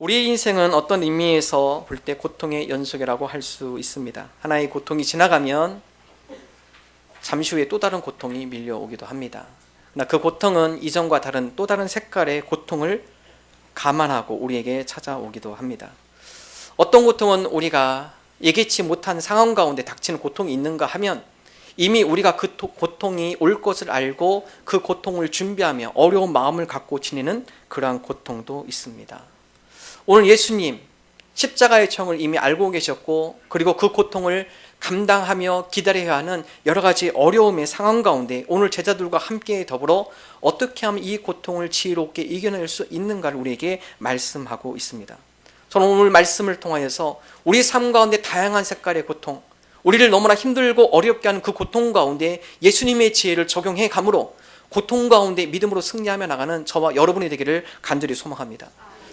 우리의 인생은 어떤 의미에서 볼 때 고통의 연속이라고 할 수 있습니다. 하나의 고통이 지나가면 잠시 후에 또 다른 고통이 밀려오기도 합니다. 그러나 그 고통은 이전과 다른 또 다른 색깔의 고통을 감안하고 우리에게 찾아오기도 합니다. 어떤 고통은 우리가 예기치 못한 상황 가운데 닥치는 고통이 있는가 하면 이미 우리가 그 고통이 올 것을 알고 그 고통을 준비하며 어려운 마음을 갖고 지내는 그러한 고통도 있습니다. 오늘 예수님 십자가의 청을 이미 알고 계셨고, 그리고 그 고통을 감당하며 기다려야 하는 여러 가지 어려움의 상황 가운데 오늘 제자들과 함께 더불어 어떻게 하면 이 고통을 지혜롭게 이겨낼 수 있는가를 우리에게 말씀하고 있습니다. 저는 오늘 말씀을 통하여서 우리 삶 가운데 다양한 색깔의 고통, 우리를 너무나 힘들고 어렵게 하는 그 고통 가운데 예수님의 지혜를 적용해 가므로 고통 가운데 믿음으로 승리하며 나가는 저와 여러분이 되기를 간절히 소망합니다.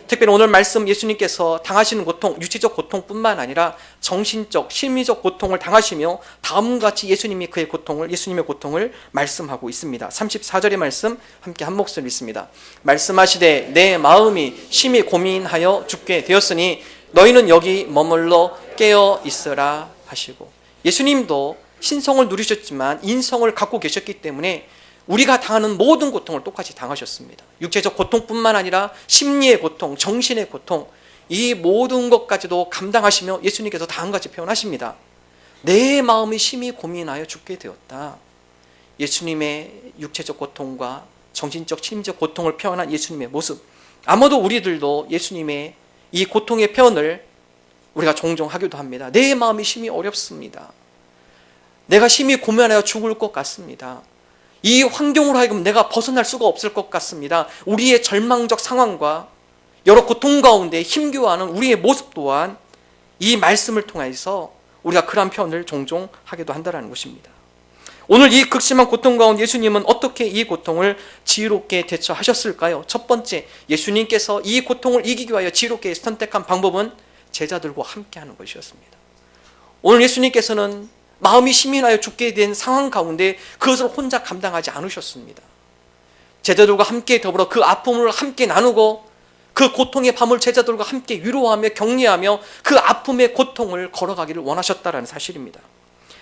특별히 오늘 말씀 예수님께서 당하시는 고통, 육체적 고통뿐만 아니라 정신적, 심리적 고통을 당하시며 다음과 같이 예수님의 고통을 말씀하고 있습니다. 34절의 말씀 함께 한 목소리 읽습니다. 말씀하시되 내 마음이 심히 고민하여 죽게 되었으니 너희는 여기 머물러 깨어 있으라 하시고, 예수님도 신성을 누리셨지만 인성을 갖고 계셨기 때문에 우리가 당하는 모든 고통을 똑같이 당하셨습니다. 육체적 고통뿐만 아니라 심리의 고통, 정신의 고통, 이 모든 것까지도 감당하시며 예수님께서 다음과 같이 표현하십니다. 내 마음이 심히 고민하여 죽게 되었다. 예수님의 육체적 고통과 정신적, 심리적 고통을 표현한 예수님의 모습, 아마도 우리들도 예수님의 이 고통의 표현을 우리가 종종 하기도 합니다. 내 마음이 심히 어렵습니다. 내가 심히 고민하여 죽을 것 같습니다. 이 환경으로 하여금 내가 벗어날 수가 없을 것 같습니다. 우리의 절망적 상황과 여러 고통 가운데 힘겨워하는 우리의 모습 또한 이 말씀을 통해서 우리가 그러한 표현을 종종 하기도 한다는 것입니다. 오늘 이 극심한 고통 가운데 예수님은 어떻게 이 고통을 지혜롭게 대처하셨을까요? 첫 번째, 예수님께서 이 고통을 이기기 위하여 지혜롭게 선택한 방법은 제자들과 함께하는 것이었습니다. 오늘 예수님께서는 마음이 심히 나여 죽게 된 상황 가운데 그것을 혼자 감당하지 않으셨습니다. 제자들과 함께 더불어 그 아픔을 함께 나누고 그 고통의 밤을 제자들과 함께 위로하며 격려하며 그 아픔의 고통을 걸어가기를 원하셨다는 사실입니다.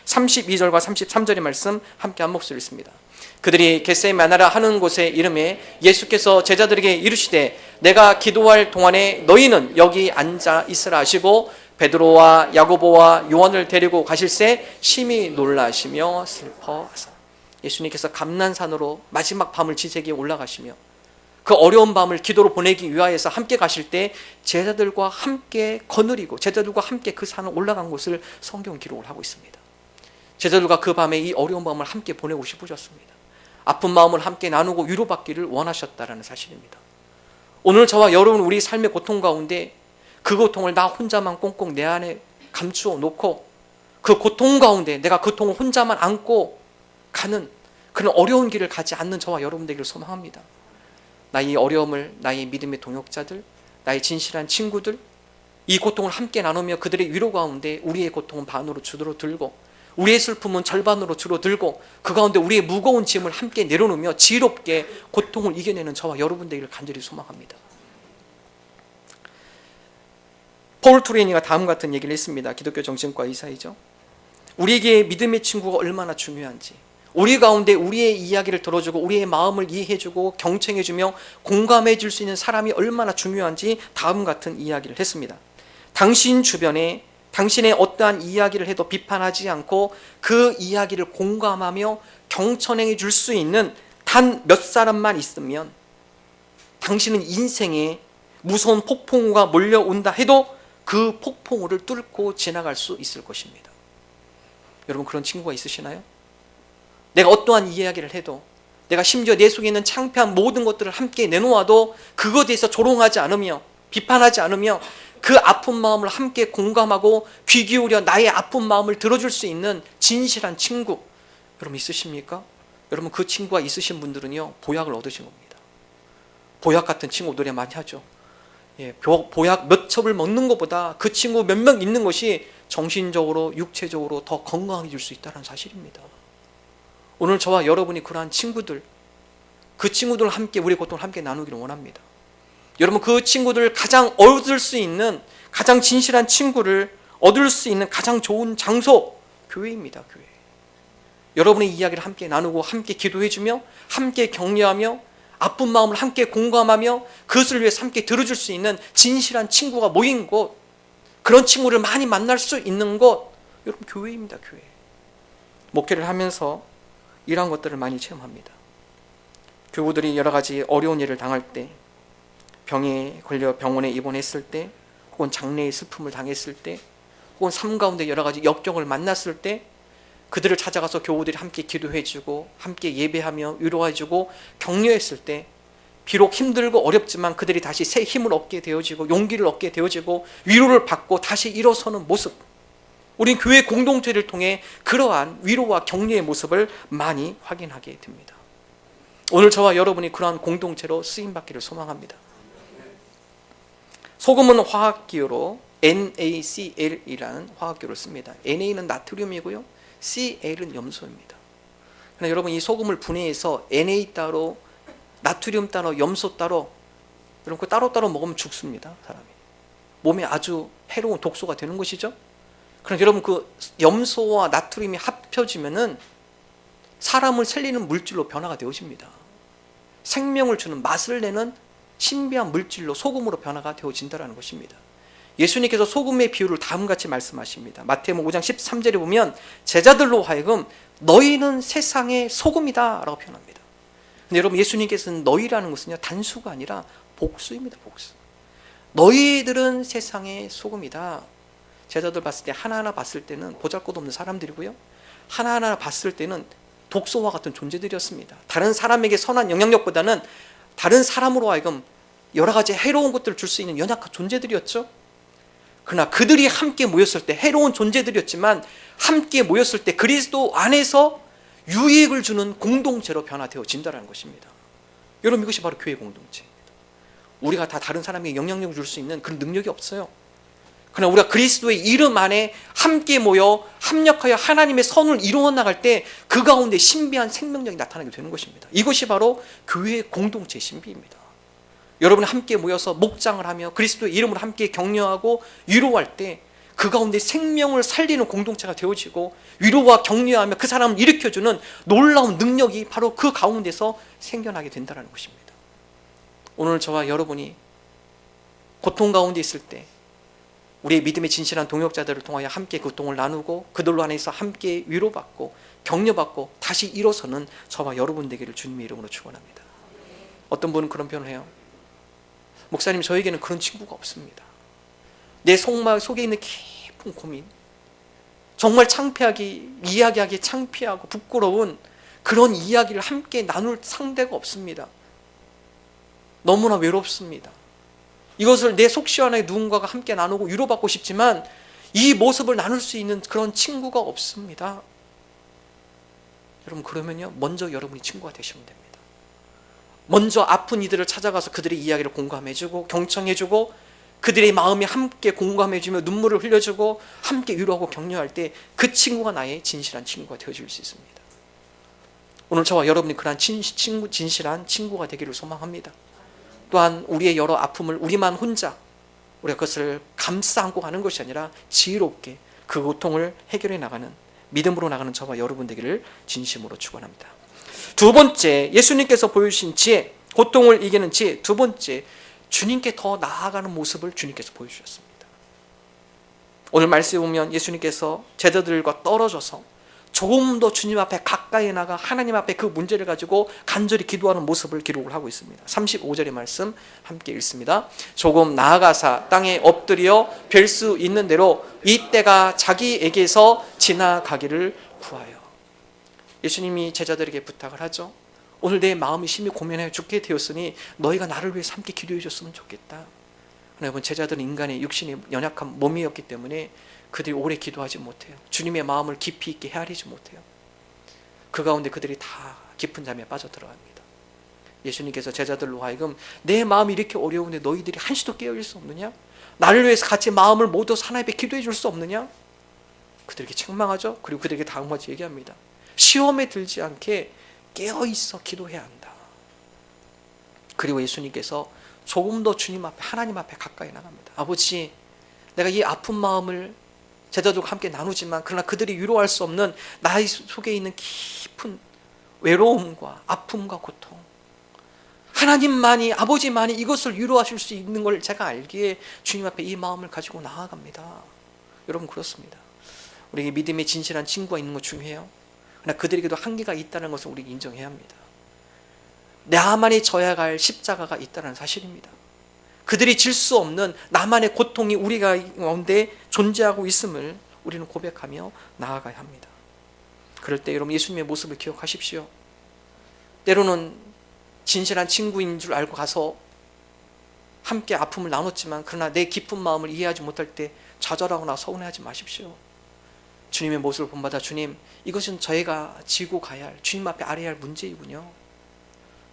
32절과 33절의 말씀 함께 한 목소리 읽습니다. 그들이 겟세마네라 하는 곳에 이름에 예수께서 제자들에게 이르시되 내가 기도할 동안에 너희는 여기 앉아 있으라 하시고 베드로와 야고보와 요한을 데리고 가실새 심히 놀라시며 슬퍼하사. 예수님께서 감난산으로 마지막 밤을 지새기에 올라가시며 그 어려운 밤을 기도로 보내기 위하여서 함께 가실 때 제자들과 함께 거느리고 제자들과 함께 그 산을 올라간 곳을 성경 기록을 하고 있습니다. 제자들과 그 밤에 이 어려운 밤을 함께 보내고 싶으셨습니다. 아픈 마음을 함께 나누고 위로받기를 원하셨다는 사실입니다. 오늘 저와 여러분 우리 삶의 고통 가운데 그 고통을 나 혼자만 꽁꽁 내 안에 감추어 놓고 그 고통 가운데 내가 그 고통을 혼자만 안고 가는 그런 어려운 길을 가지 않는 저와 여러분 되기를 소망합니다. 나의 어려움을 나의 믿음의 동역자들, 나의 진실한 친구들, 이 고통을 함께 나누며 그들의 위로 가운데 우리의 고통은 반으로 줄어들고 우리의 슬픔은 절반으로 줄어들고 그 가운데 우리의 무거운 짐을 함께 내려놓으며 지혜롭게 고통을 이겨내는 저와 여러분 되기를 간절히 소망합니다. 폴 투레니가 다음 같은 얘기를 했습니다. 기독교 정신과 의사이죠. 우리에게 믿음의 친구가 얼마나 중요한지, 우리 가운데 우리의 이야기를 들어주고 우리의 마음을 이해해주고 경청해주며 공감해줄 수 있는 사람이 얼마나 중요한지 다음 같은 이야기를 했습니다. 당신 주변에 당신의 어떠한 이야기를 해도 비판하지 않고 그 이야기를 공감하며 경청해 줄 수 있는 단 몇 사람만 있으면 당신은 인생에 무서운 폭풍우가 몰려온다 해도 그 폭풍우를 뚫고 지나갈 수 있을 것입니다. 여러분 그런 친구가 있으시나요? 내가 어떠한 이야기를 해도, 내가 심지어 내 속에 있는 창피한 모든 것들을 함께 내놓아도 그것에 대해서 조롱하지 않으며 비판하지 않으며 그 아픈 마음을 함께 공감하고 귀 기울여 나의 아픈 마음을 들어줄 수 있는 진실한 친구 여러분 있으십니까? 여러분 그 친구가 있으신 분들은요 보약을 얻으신 겁니다. 보약 같은 친구 노래 많이 하죠. 보약 몇 첩을 먹는 것보다 그 친구 몇 명 있는 것이 정신적으로 육체적으로 더 건강해질 수 있다는 사실입니다. 오늘 저와 여러분이 그러한 친구들, 그 친구들과 함께 우리의 고통을 함께 나누기를 원합니다. 여러분, 그 친구들 가장 얻을 수 있는, 가장 진실한 친구를 얻을 수 있는 가장 좋은 장소, 교회입니다. 교회. 여러분의 이야기를 함께 나누고 함께 기도해주며 함께 격려하며 아픈 마음을 함께 공감하며 그것을 위해서 함께 들어줄 수 있는 진실한 친구가 모인 곳, 그런 친구를 많이 만날 수 있는 곳, 여러분 교회입니다. 교회. 목회를 하면서 이러한 것들을 많이 체험합니다. 교우들이 여러 가지 어려운 일을 당할 때, 병에 걸려 병원에 입원했을 때, 혹은 장래의 슬픔을 당했을 때, 혹은 삶 가운데 여러 가지 역경을 만났을 때 그들을 찾아가서 교우들이 함께 기도해주고 함께 예배하며 위로해주고 격려했을 때, 비록 힘들고 어렵지만 그들이 다시 새 힘을 얻게 되어지고 용기를 얻게 되어지고 위로를 받고 다시 일어서는 모습, 우린 교회 공동체를 통해 그러한 위로와 격려의 모습을 많이 확인하게 됩니다. 오늘 저와 여러분이 그러한 공동체로 쓰임받기를 소망합니다. 소금은 화학기호로 NaCl이라는 화학기호를 씁니다. Na는 나트륨이고요, Cl은 염소입니다. 그러나 여러분, 이 소금을 분해해서 Na 따로, 나트륨 따로, 염소 따로, 여러분 그 따로따로 먹으면 죽습니다. 사람이 몸에 아주 해로운 독소가 되는 것이죠. 그럼 여러분, 그 염소와 나트륨이 합쳐지면은 사람을 살리는 물질로 변화가 되어집니다. 생명을 주는, 맛을 내는 신비한 물질로, 소금으로 변화가 되어진다는 것입니다. 예수님께서 소금의 비유를 다음같이 말씀하십니다. 마태복음 5장 13절에 보면 제자들로 하여금 너희는 세상의 소금이다 라고 표현합니다. 근데 여러분, 예수님께서는 너희라는 것은요, 단수가 아니라 복수입니다. 복수. 너희들은 세상의 소금이다. 제자들 봤을 때, 하나하나 봤을 때는 보잘것없는 사람들이고요, 하나하나 봤을 때는 독소와 같은 존재들이었습니다. 다른 사람에게 선한 영향력보다는 다른 사람으로 하여금 여러 가지 해로운 것들을 줄 수 있는 연약한 존재들이었죠. 그러나 그들이 함께 모였을 때, 해로운 존재들이었지만 함께 모였을 때 그리스도 안에서 유익을 주는 공동체로 변화되어진다는 것입니다. 여러분, 이것이 바로 교회 공동체입니다. 우리가 다 다른 사람에게 영향력을 줄 수 있는 그런 능력이 없어요. 그러나 우리가 그리스도의 이름 안에 함께 모여 합력하여 하나님의 선을 이루어 나갈 때 그 가운데 신비한 생명력이 나타나게 되는 것입니다. 이것이 바로 교회의 공동체의 신비입니다. 여러분이 함께 모여서 목장을 하며 그리스도의 이름으로 함께 격려하고 위로할 때 그 가운데 생명을 살리는 공동체가 되어지고 위로와 격려하며 그 사람을 일으켜주는 놀라운 능력이 바로 그 가운데서 생겨나게 된다는 것입니다. 오늘 저와 여러분이 고통 가운데 있을 때 우리의 믿음의 진실한 동역자들을 통하여 함께 고통을 나누고 그들로 안에서 함께 위로받고 격려받고 다시 일어서는 저와 여러분 되기를 주님의 이름으로 축원합니다. 어떤 분은 그런 표현을 해요. 목사님, 저에게는 그런 친구가 없습니다. 내 속마음 속에 있는 깊은 고민, 정말 창피하기, 이야기하기 창피하고 부끄러운 그런 이야기를 함께 나눌 상대가 없습니다. 너무나 외롭습니다. 이것을 내 속 시원하게 누군가가 함께 나누고 위로받고 싶지만 이 모습을 나눌 수 있는 그런 친구가 없습니다. 여러분, 그러면요, 먼저 여러분이 친구가 되시면 됩니다. 먼저 아픈 이들을 찾아가서 그들의 이야기를 공감해주고 경청해주고 그들의 마음에 함께 공감해주며 눈물을 흘려주고 함께 위로하고 격려할 때 그 친구가 나의 진실한 친구가 되어줄 수 있습니다. 오늘 저와 여러분이 그러한 진실한 친구가 되기를 소망합니다. 또한 우리의 여러 아픔을 우리만 혼자 우리가 그것을 감싸 안고 가는 것이 아니라 지혜롭게 그 고통을 해결해 나가는, 믿음으로 나가는 저와 여러분 되기를 진심으로 축원합니다. 두 번째, 예수님께서 보여주신 지혜, 고통을 이기는 지혜. 두 번째, 주님께 더 나아가는 모습을 주님께서 보여주셨습니다. 오늘 말씀에 보면 예수님께서 제자들과 떨어져서 조금 더 주님 앞에 가까이 나가 하나님 앞에 그 문제를 가지고 간절히 기도하는 모습을 기록을 하고 있습니다. 35절의 말씀 함께 읽습니다. 조금 나아가사 땅에 엎드려 뵐 수 있는 대로 이 때가 자기에게서 지나가기를 구하여. 예수님이 제자들에게 부탁을 하죠. 오늘 내 마음이 심히 고민하여 죽게 되었으니 너희가 나를 위해서 함께 기도해 줬으면 좋겠다. 여러분, 제자들은 인간의 육신의 연약한 몸이었기 때문에 그들이 오래 기도하지 못해요. 주님의 마음을 깊이 있게 헤아리지 못해요. 그 가운데 그들이 다 깊은 잠에 빠져들어갑니다. 예수님께서 제자들로 하여금 내 마음이 이렇게 어려운데 너희들이 한시도 깨어있을 수 없느냐? 나를 위해서 같이 마음을 모두 하나님 앞에 기도해 줄 수 없느냐? 그들에게 책망하죠. 그리고 그들에게 다음과 같이 얘기합니다. 시험에 들지 않게 깨어있어 기도해야 한다. 그리고 예수님께서 조금 더 주님 앞에, 하나님 앞에 가까이 나갑니다. 아버지, 내가 이 아픈 마음을 제자들과 함께 나누지만 그러나 그들이 위로할 수 없는 나의 속에 있는 깊은 외로움과 아픔과 고통, 하나님만이, 아버지만이 이것을 위로하실 수 있는 걸 제가 알기에 주님 앞에 이 마음을 가지고 나아갑니다. 여러분, 그렇습니다. 우리에게 믿음의 진실한 친구가 있는 거 중요해요. 그러나 그들에게도 한계가 있다는 것을 우리가 인정해야 합니다. 나만이 져야 할 십자가가 있다는 사실입니다. 그들이 질 수 없는 나만의 고통이 우리 가운데 존재하고 있음을 우리는 고백하며 나아가야 합니다. 그럴 때 여러분, 예수님의 모습을 기억하십시오. 때로는 진실한 친구인 줄 알고 가서 함께 아픔을 나눴지만 그러나 내 깊은 마음을 이해하지 못할 때 좌절하거나 서운해하지 마십시오. 주님의 모습을 본받아, 주님, 이것은 저희가 지고 가야 할, 주님 앞에 아뢰야 할 문제이군요.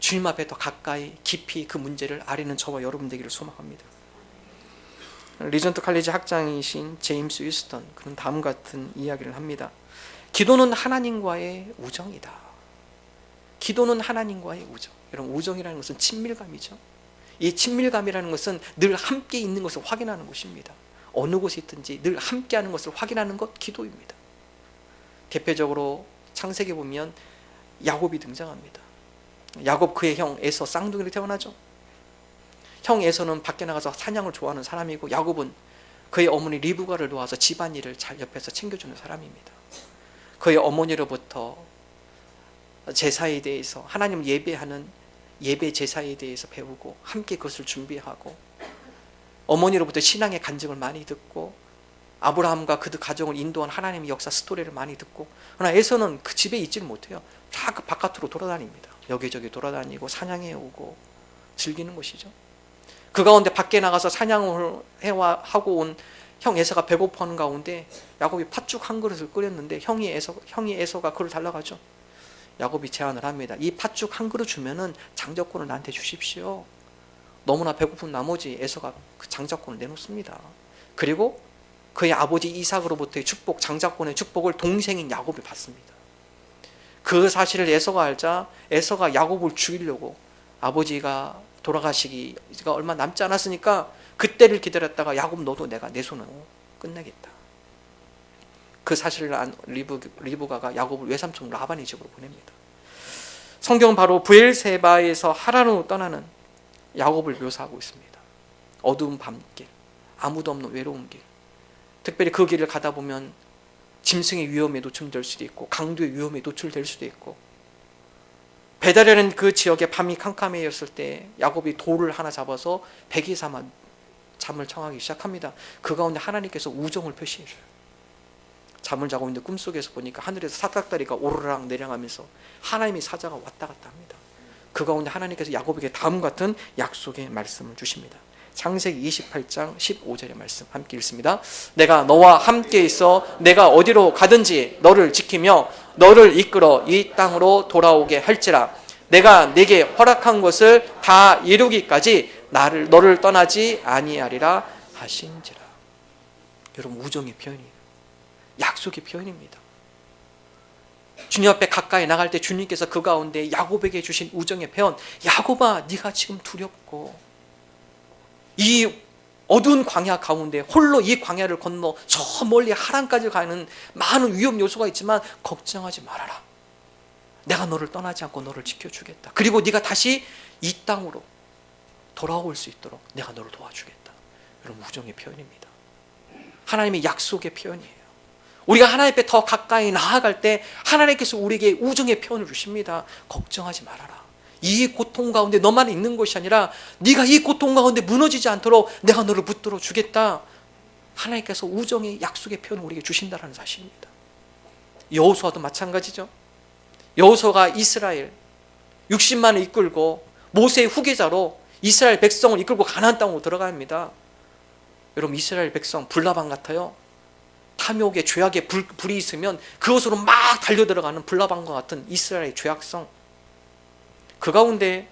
주님 앞에 더 가까이 깊이 그 문제를 아뢰는 저와 여러분 되기를 소망합니다. 리전트 칼리지 학장이신 제임스 위스턴, 그는 다음 같은 이야기를 합니다. 기도는 하나님과의 우정이다. 기도는 하나님과의 우정. 여러분, 우정이라는 것은 친밀감이죠. 이 친밀감이라는 것은 늘 함께 있는 것을 확인하는 것입니다. 어느 곳에 있든지 늘 함께하는 것을 확인하는 것, 기도입니다. 대표적으로 창세기 보면 야곱이 등장합니다. 야곱, 그의 형 에서 쌍둥이로 태어나죠. 형 에서는 밖에 나가서 사냥을 좋아하는 사람이고, 야곱은 그의 어머니 리브가를 도와서 집안일을 잘 옆에서 챙겨주는 사람입니다. 그의 어머니로부터 제사에 대해서, 하나님을 예배하는 예배 제사에 대해서 배우고 함께 그것을 준비하고, 어머니로부터 신앙의 간증을 많이 듣고, 아브라함과 그 가정을 인도한 하나님의 역사 스토리를 많이 듣고, 그러나 에서는 그 집에 있지를 못해요. 다 그 바깥으로 돌아다닙니다. 여기저기 돌아다니고 사냥해 오고 즐기는 것이죠. 그 가운데 밖에 나가서 사냥을 하고 온 형 에서가 배고파하는 가운데 야곱이 팥죽 한 그릇을 끓였는데 형이 에서가 그걸 달라가죠. 야곱이 제안을 합니다. 이 팥죽 한 그릇 주면은 장자권을 나한테 주십시오. 너무나 배고픈 나머지 에서가 그 장자권을 내놓습니다. 그리고 그의 아버지 이삭으로부터의 축복, 장자권의 축복을 동생인 야곱이 받습니다. 그 사실을 에서가 알자 에서가 야곱을 죽이려고, 아버지가 돌아가시기가 얼마 남지 않았으니까 그때를 기다렸다가, 야곱, 너도 내가 내 손으로 끝내겠다. 그 사실을 안 리브가가 야곱을 외삼촌 라반의 집으로 보냅니다. 성경은 바로 브엘세바에서 하란으로 떠나는 야곱을 묘사하고 있습니다. 어두운 밤길, 아무도 없는 외로운 길, 특별히 그 길을 가다 보면 짐승의 위험에 노출될 수도 있고 강도의 위험에 노출될 수도 있고, 베델이라는 그 지역에 밤이 캄캄해졌을 때 야곱이 돌을 하나 잡아서 베개 삼아 잠을 청하기 시작합니다. 그 가운데 하나님께서 우정을 표시해줘요. 잠을 자고 있는데 꿈속에서 보니까 하늘에서 사닥다리가 오르락 내려가면서 하나님의 사자가 왔다 갔다 합니다. 그 가운데 하나님께서 야곱에게 다음 같은 약속의 말씀을 주십니다. 창세기 28장 15절의 말씀 함께 읽습니다. 내가 너와 함께 있어 내가 어디로 가든지 너를 지키며 너를 이끌어 이 땅으로 돌아오게 할지라. 내가 네게 허락한 것을 다 이루기까지 너를 떠나지 아니하리라 하신지라. 여러분, 우정의 표현이에요. 약속의 표현입니다. 주님 앞에 가까이 나갈 때 주님께서 그 가운데 야곱에게 주신 우정의 표현, 야곱아, 네가 지금 두렵고 이 어두운 광야 가운데 홀로 이 광야를 건너 저 멀리 하란까지 가는 많은 위험 요소가 있지만 걱정하지 말아라. 내가 너를 떠나지 않고 너를 지켜주겠다. 그리고 네가 다시 이 땅으로 돌아올 수 있도록 내가 너를 도와주겠다. 여러분, 우정의 표현입니다. 하나님의 약속의 표현이에요. 우리가 하나님 앞에 더 가까이 나아갈 때 하나님께서 우리에게 우정의 표현을 주십니다. 걱정하지 말아라. 이 고통 가운데 너만 있는 것이 아니라 네가 이 고통 가운데 무너지지 않도록 내가 너를 붙들어 주겠다. 하나님께서 우정의 약속의 표현을 우리에게 주신다는 사실입니다. 여호수아도 마찬가지죠. 여호수아가 이스라엘 60만을 이끌고 모세의 후계자로 이스라엘 백성을 이끌고 가나안 땅으로 들어갑니다. 여러분, 이스라엘 백성 불나방 같아요. 탐욕에 죄악에 불이 있으면 그것으로 막 달려들어가는 불나방과 같은 이스라엘의 죄악성. 그 가운데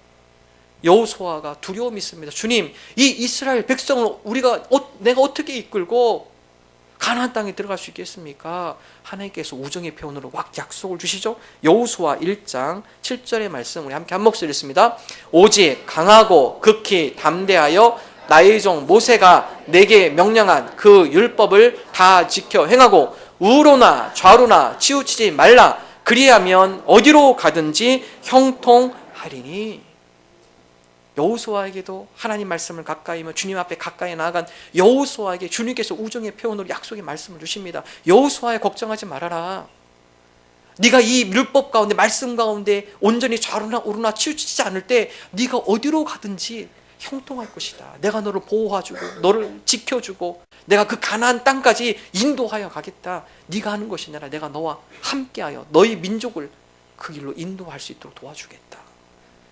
여호수아가 두려움이 있습니다. 주님, 이 이스라엘 백성을 내가 어떻게 이끌고 가나안 땅에 들어갈 수 있겠습니까? 하나님께서 우정의 표현으로 확 약속을 주시죠. 여호수아 1장 7절의 말씀 우리 함께 한 목소리 읽습니다. 오직 강하고 극히 담대하여 나의 종 모세가 내게 명령한 그 율법을 다 지켜 행하고 우로나 좌로나 치우치지 말라. 그리하면 어디로 가든지 형통하리니. 여호수아에게도 하나님 말씀을 가까이면 주님 앞에 가까이 나아간 여호수아에게 주님께서 우정의 표현으로 약속의 말씀을 주십니다. 여호수아에 걱정하지 말아라. 네가 이 율법 가운데 말씀 가운데 온전히 좌로나 우로나 치우치지 않을 때 네가 어디로 가든지 형통할 것이다. 내가 너를 보호해주고 너를 지켜주고 내가 그 가나안 땅까지 인도하여 가겠다. 네가 하는 것이 아니라 내가 너와 함께하여 너희 민족을 그 길로 인도할 수 있도록 도와주겠다.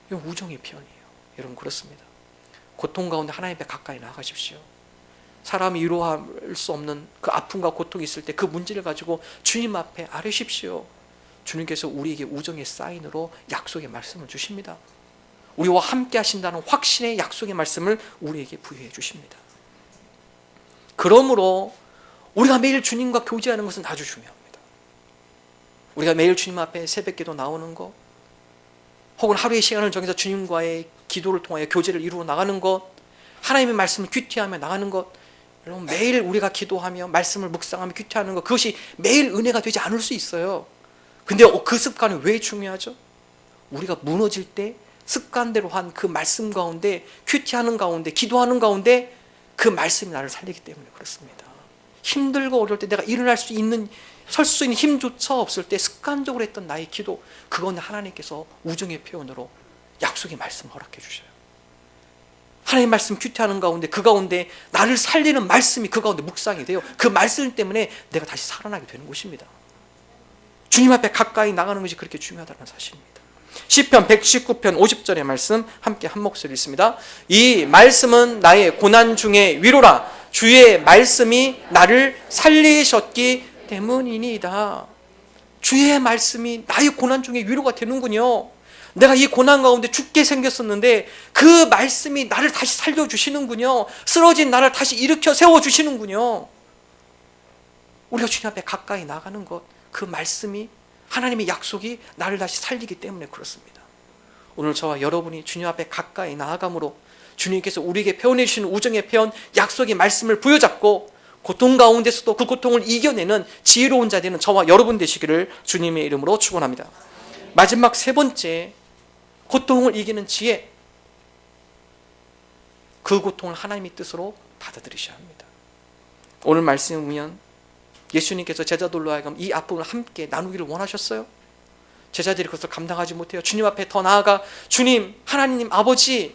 이건 우정의 표현이에요. 여러분 그렇습니다. 고통 가운데 하나님 앞에 가까이 나가십시오. 사람이 위로할 수 없는 그 아픔과 고통이 있을 때 그 문제를 가지고 주님 앞에 아뢰십시오. 주님께서 우리에게 우정의 사인으로 약속의 말씀을 주십니다. 우리와 함께 하신다는 확신의 약속의 말씀을 우리에게 부여해 주십니다. 그러므로 우리가 매일 주님과 교제하는 것은 아주 중요합니다. 우리가 매일 주님 앞에 새벽기도 나오는 것, 혹은 하루의 시간을 정해서 주님과의 기도를 통하여 교제를 이루어 나가는 것, 하나님의 말씀을 귀티하며 나가는 것, 여러분 매일 우리가 기도하며 말씀을 묵상하며 귀티하는 것, 그것이 매일 은혜가 되지 않을 수 있어요. 근데 그 습관이 왜 중요하죠? 우리가 무너질 때 습관대로 한 그 말씀 가운데, 큐티하는 가운데, 기도하는 가운데 그 말씀이 나를 살리기 때문에 그렇습니다. 힘들고 어려울 때 내가 일어날 수 있는, 설 수 있는 힘조차 없을 때 습관적으로 했던 나의 기도, 그건 하나님께서 우정의 표현으로 약속의 말씀을 허락해 주셔요. 하나님의 말씀 큐티하는 가운데, 그 가운데 나를 살리는 말씀이 그 가운데 묵상이 돼요. 그 말씀 때문에 내가 다시 살아나게 되는 것입니다. 주님 앞에 가까이 나가는 것이 그렇게 중요하다는 사실입니다. 시편 119편 50절의 말씀 함께 한 목소리 읽습니다. 이 말씀은 나의 고난 중에 위로라. 주의 말씀이 나를 살리셨기 때문이니이다. 주의 말씀이 나의 고난 중에 위로가 되는군요. 내가 이 고난 가운데 죽게 생겼었는데 그 말씀이 나를 다시 살려주시는군요. 쓰러진 나를 다시 일으켜 세워주시는군요. 우리가 주님 앞에 가까이 나가는 것, 그 말씀이, 하나님의 약속이 나를 다시 살리기 때문에 그렇습니다. 오늘 저와 여러분이 주님 앞에 가까이 나아감으로 주님께서 우리에게 표현해 주시는 우정의 표현, 약속의 말씀을 부여잡고 고통 가운데서도 그 고통을 이겨내는 지혜로운 자 되는 저와 여러분 되시기를 주님의 이름으로 축원합니다. 마지막 세 번째, 고통을 이기는 지혜. 그 고통을 하나님의 뜻으로 받아들이셔야 합니다. 오늘 말씀을 보면 예수님께서 제자들로 하여금 이 아픔을 함께 나누기를 원하셨어요. 제자들이 그것을 감당하지 못해요. 주님 앞에 더 나아가 주님, 하나님 아버지,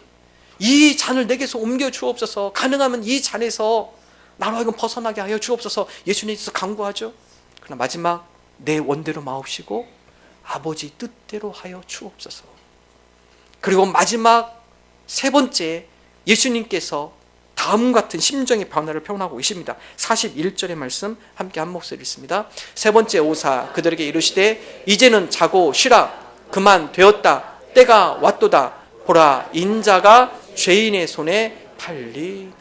이 잔을 내게서 옮겨 주옵소서. 가능하면 이 잔에서 나로 하여금 벗어나게 하여 주옵소서. 예수님께서 간구하죠. 그러나 마지막 내 원대로 마옵시고 아버지 뜻대로 하여 주옵소서. 그리고 마지막 세 번째, 예수님께서 다음 같은 심정의 변화를 표현하고 계십니다. 41절의 말씀 함께 한 목소리 읽습니다. 세 번째 오사 그들에게 이르시되 이제는 자고 쉬라. 그만 되었다. 때가 왔도다. 보라, 인자가 죄인의 손에 팔리느니라.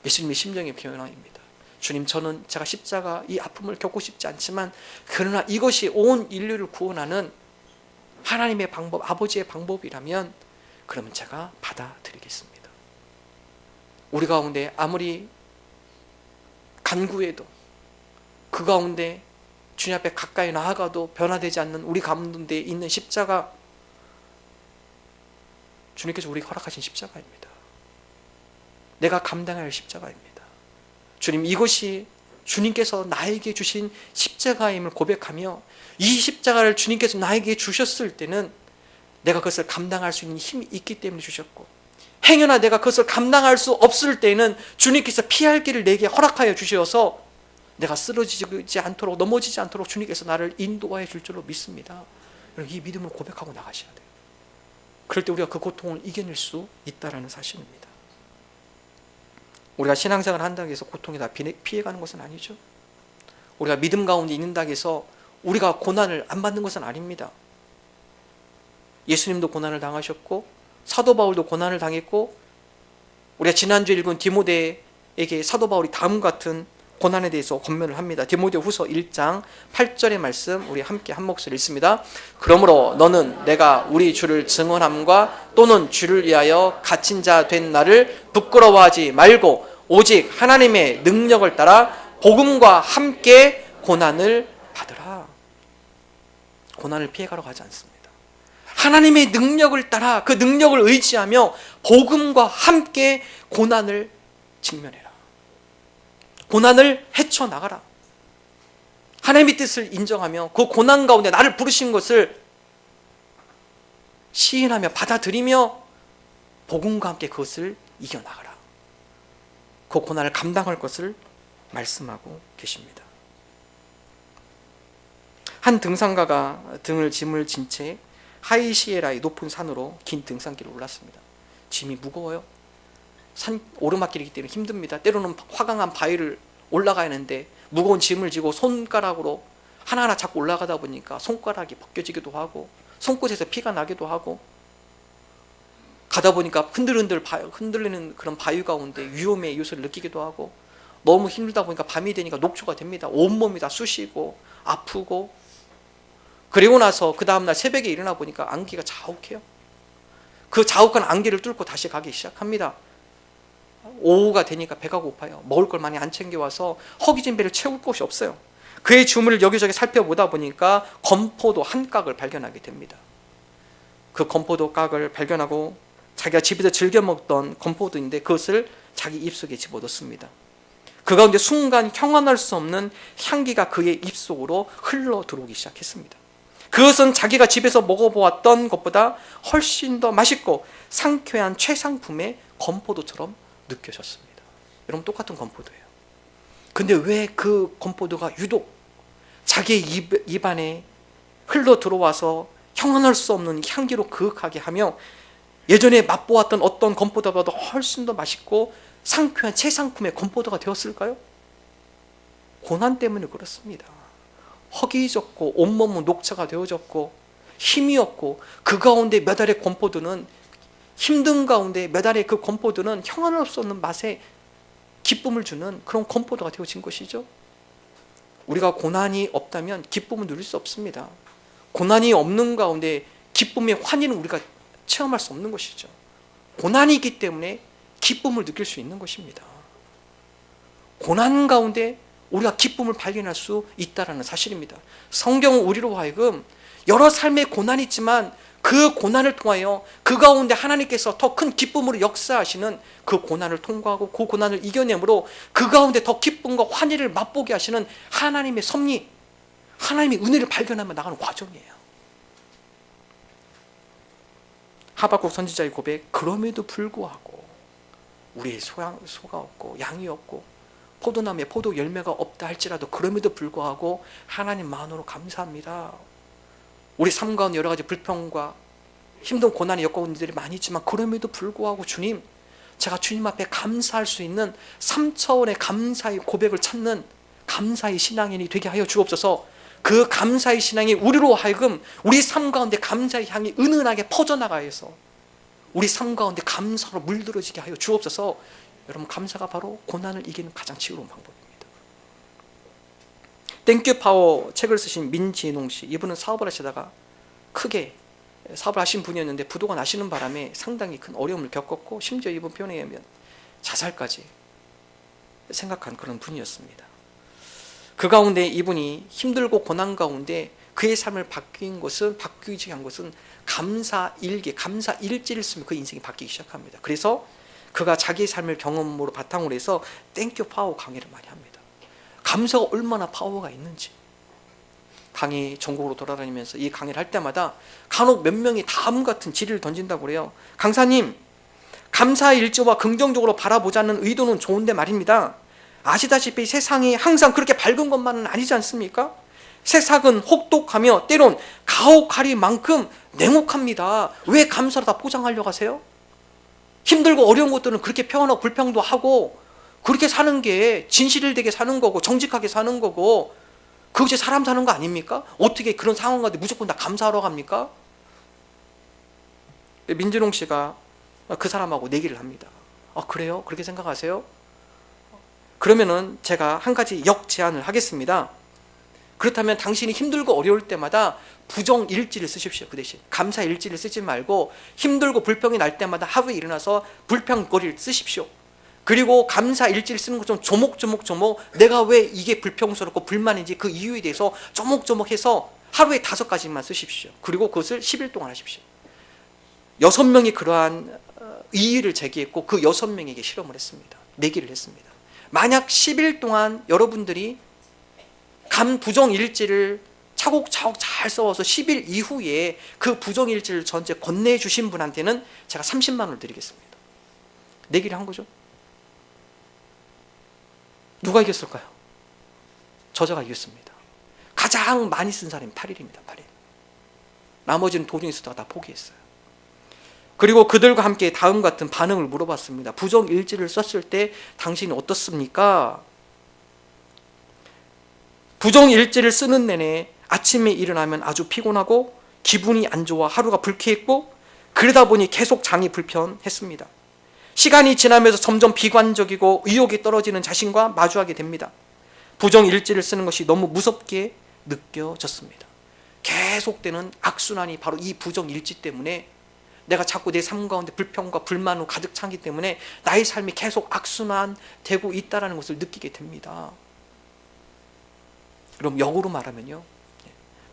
예수님의 심정의 표현입니다. 주님, 저는 제가 십자가 이 아픔을 겪고 싶지 않지만 그러나 이것이 온 인류를 구원하는 하나님의 방법, 아버지의 방법이라면 그러면 제가 받아들이겠습니다. 우리 가운데 아무리 간구해도, 그 가운데 주님 앞에 가까이 나아가도 변화되지 않는 우리 가운데 있는 십자가, 주님께서 우리에게 허락하신 십자가입니다. 내가 감당해야 할 십자가입니다. 주님, 이것이 주님께서 나에게 주신 십자가임을 고백하며 이 십자가를 주님께서 나에게 주셨을 때는 내가 그것을 감당할 수 있는 힘이 있기 때문에 주셨고, 행여나 내가 그것을 감당할 수 없을 때는 주님께서 피할 길을 내게 허락하여 주셔서 내가 쓰러지지 않도록, 넘어지지 않도록 주님께서 나를 인도하여 줄 줄로 믿습니다. 이 믿음을 고백하고 나가셔야 돼요. 그럴 때 우리가 그 고통을 이겨낼 수 있다는 사실입니다. 우리가 신앙생활을 한다고 해서 고통에 다 피해가는 것은 아니죠. 우리가 믿음 가운데 있는다고 해서 우리가 고난을 안 받는 것은 아닙니다. 예수님도 고난을 당하셨고 사도 바울도 고난을 당했고, 우리가 지난주에 읽은 디모데의 디모데에게 사도 바울이 다음 같은 고난에 대해서 권면을 합니다. 디모데후서 1장 8절의 말씀 우리 함께 한 목소리 읽습니다. 그러므로 너는 내가 우리 주를 증언함과 또는 주를 위하여 갇힌 자 된 나를 부끄러워하지 말고 오직 하나님의 능력을 따라 복음과 함께 고난을 받으라. 고난을 피해가러 가지 않습니다. 하나님의 능력을 따라 그 능력을 의지하며 복음과 함께 고난을 직면해라. 고난을 헤쳐나가라. 하나님의 뜻을 인정하며 그 고난 가운데 나를 부르신 것을 시인하며 받아들이며 복음과 함께 그것을 이겨나가라. 그 고난을 감당할 것을 말씀하고 계십니다. 한 등산가가 등을 짐을 진 채 하이시에라의 높은 산으로 긴 등산길을 올랐습니다. 짐이 무거워요. 산 오르막길이기 때문에 힘듭니다. 때로는 화강한 바위를 올라가야 하는데 무거운 짐을 지고 손가락으로 하나하나 잡고 올라가다 보니까 손가락이 벗겨지기도 하고 손끝에서 피가 나기도 하고 가다 보니까 흔들리는 그런 바위 가운데 위험의 요소를 느끼기도 하고 너무 힘들다 보니까 밤이 되니까 녹초가 됩니다. 온몸이 다 쑤시고 아프고 그리고 나서 그 다음날 새벽에 일어나 보니까 안개가 자욱해요. 그 자욱한 안개를 뚫고 다시 가기 시작합니다. 오후가 되니까 배가 고파요. 먹을 걸 많이 안 챙겨와서 허기진 배를 채울 곳이 없어요. 그의 주문을 여기저기 살펴보다 보니까 건포도 한 깍을 발견하게 됩니다. 그 건포도 깍을 발견하고 자기가 집에서 즐겨 먹던 건포도인데 그것을 자기 입속에 집어넣습니다. 그 가운데 순간 형언할 수 없는 향기가 그의 입속으로 흘러 들어오기 시작했습니다. 그것은 자기가 집에서 먹어보았던 것보다 훨씬 더 맛있고 상쾌한 최상품의 건포도처럼 느껴졌습니다. 여러분 똑같은 건포도예요. 근데 왜 그 건포도가 유독 자기의 입안에 흘러 들어와서 형언할 수 없는 향기로 그윽하게 하며 예전에 맛보았던 어떤 건포도보다 훨씬 더 맛있고 상쾌한 최상품의 건포도가 되었을까요? 고난 때문에 그렇습니다. 허기졌고 온몸은 녹차가 되어졌고 힘이 없고 그 가운데 몇 알의 건포도는 힘든 가운데 몇 알의 그 건포도는 형언할 수 없는 맛에 기쁨을 주는 그런 건포도가 되어진 것이죠. 우리가 고난이 없다면 기쁨을 누릴 수 없습니다. 고난이 없는 가운데 기쁨의 환희는 우리가 체험할 수 없는 것이죠. 고난이 있기 때문에 기쁨을 느낄 수 있는 것입니다. 고난 가운데 우리가 기쁨을 발견할 수 있다는 사실입니다. 성경은 우리로 하여금 여러 삶의 고난이 있지만 그 고난을 통하여 그 가운데 하나님께서 더 큰 기쁨으로 역사하시는 그 고난을 통과하고 그 고난을 이겨내므로 그 가운데 더 기쁨과 환희를 맛보게 하시는 하나님의 섭리, 하나님의 은혜를 발견하며 나가는 과정이에요. 하박국 선지자의 고백, 그럼에도 불구하고 우리의 소가 없고 양이 없고 포도나무에 포도 열매가 없다 할지라도 그럼에도 불구하고 하나님만으로 감사합니다. 우리 삶 가운데 여러 가지 불평과 힘든 고난이 엮어온 일들이 많이 있지만 그럼에도 불구하고 주님, 제가 주님 앞에 감사할 수 있는 3차원의 감사의 고백을 찾는 감사의 신앙인이 되게 하여 주옵소서. 그 감사의 신앙이 우리로 하여금 우리 삶 가운데 감사의 향이 은은하게 퍼져나가 해서 우리 삶 가운데 감사로 물들어지게 하여 주옵소서. 여러분, 감사가 바로 고난을 이기는 가장 지혜로운 방법입니다. 땡큐 파워 책을 쓰신 민진홍 씨, 이분은 사업을 하시다가 크게 사업을 하신 분이었는데 부도가 나시는 바람에 상당히 큰 어려움을 겪었고 심지어 이분 표현에 의하면 자살까지 생각한 그런 분이었습니다. 그 가운데 이분이 힘들고 고난 가운데 그의 삶을 바뀌기 한 것은 감사 일지를 쓰면 그 인생이 바뀌기 시작합니다. 그래서 그가 자기의 삶을 경험으로 바탕으로 해서 땡큐 파워 강의를 많이 합니다. 감사가 얼마나 파워가 있는지 강의 전국으로 돌아다니면서 이 강의를 할 때마다 간혹 몇 명이 다음 같은 질의를 던진다고 그래요. 강사님, 감사의 일조와 긍정적으로 바라보자는 의도는 좋은데 말입니다. 아시다시피 세상이 항상 그렇게 밝은 것만은 아니지 않습니까? 세상은 혹독하며 때론 가혹하리만큼 냉혹합니다. 왜 감사로 다 포장하려고 하세요? 힘들고 어려운 것들은 그렇게 표현하고 불평도 하고 그렇게 사는 게 진실되게 사는 거고 정직하게 사는 거고 그것이 사람 사는 거 아닙니까? 어떻게 그런 상황 가운데 무조건 다 감사하러 갑니까? 민진홍 씨가 그 사람하고 내기를 합니다. 아, 그래요? 그렇게 생각하세요? 그러면은 제가 한 가지 역제안을 하겠습니다. 그렇다면 당신이 힘들고 어려울 때마다 부정일지를 쓰십시오. 그 대신 감사일지를 쓰지 말고 힘들고 불평이 날 때마다 하루에 일어나서 불평거리를 쓰십시오. 그리고 감사일지를 쓰는 것처럼 조목조목 내가 왜 이게 불평스럽고 불만인지 그 이유에 대해서 조목조목 해서 하루에 5가지만 쓰십시오. 그리고 그것을 10일 동안 하십시오. 6명이 그러한 이의를 제기했고 그 6명에게 실험을 했습니다. 내기를 했습니다. 만약 10일 동안 여러분들이 부정일지를 차곡차곡 잘 써와서 10일 이후에 그 부정일지를 전체 건네주신 분한테는 제가 30만 원을 드리겠습니다. 내기를 한 거죠. 누가 이겼을까요? 저자가 이겼습니다. 가장 많이 쓴 사람이 8일입니다. 8일. 나머지는 도중에 쓰다가 다 포기했어요. 그리고 그들과 함께 다음 같은 반응을 물어봤습니다. 부정일지를 썼을 때 당신이 어떻습니까? 부정일지를 쓰는 내내 아침에 일어나면 아주 피곤하고 기분이 안 좋아 하루가 불쾌했고 그러다 보니 계속 장이 불편했습니다. 시간이 지나면서 점점 비관적이고 의욕이 떨어지는 자신과 마주하게 됩니다. 부정일지를 쓰는 것이 너무 무섭게 느껴졌습니다. 계속되는 악순환이 바로 이 부정일지 때문에 내가 자꾸 내 삶 가운데 불평과 불만으로 가득 차기 때문에 나의 삶이 계속 악순환되고 있다는 것을 느끼게 됩니다. 그럼 역으로 말하면요,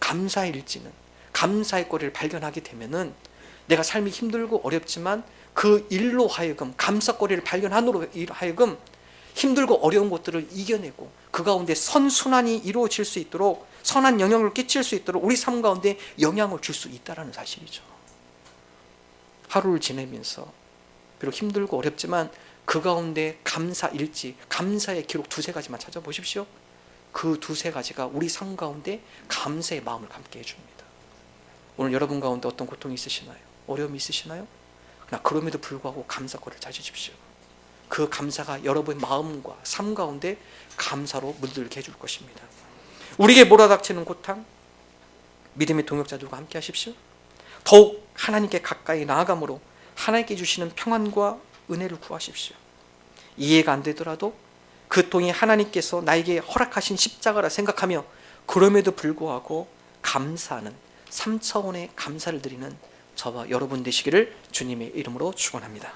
감사의 일지는 감사의 거리를 발견하게 되면은 내가 삶이 힘들고 어렵지만 그 일로 하여금 감사거리를 발견함으로 하여금 힘들고 어려운 것들을 이겨내고 그 가운데 선순환이 이루어질 수 있도록 선한 영향을 끼칠 수 있도록 우리 삶 가운데 영향을 줄 수 있다는 사실이죠. 하루를 지내면서 비록 힘들고 어렵지만 그 가운데 감사일지, 감사의 기록 2-3가지만 찾아보십시오. 그 2-3가지가 우리 삶 가운데 감사의 마음을 갖게 해줍니다. 오늘 여러분 가운데 어떤 고통이 있으시나요? 어려움이 있으시나요? 그러나 그럼에도 불구하고 감사거리를 찾으십시오. 그 감사가 여러분의 마음과 삶 가운데 감사로 물들게 해줄 것입니다. 우리에게 몰아닥치는 고통, 믿음의 동역자들과 함께 하십시오. 더욱 하나님께 가까이 나아감으로 하나님께 주시는 평안과 은혜를 구하십시오. 이해가 안 되더라도 그 통이 하나님께서 나에게 허락하신 십자가라 생각하며 그럼에도 불구하고 감사하는 3차원의 감사를 드리는 저와 여러분 되시기를 주님의 이름으로 축원합니다.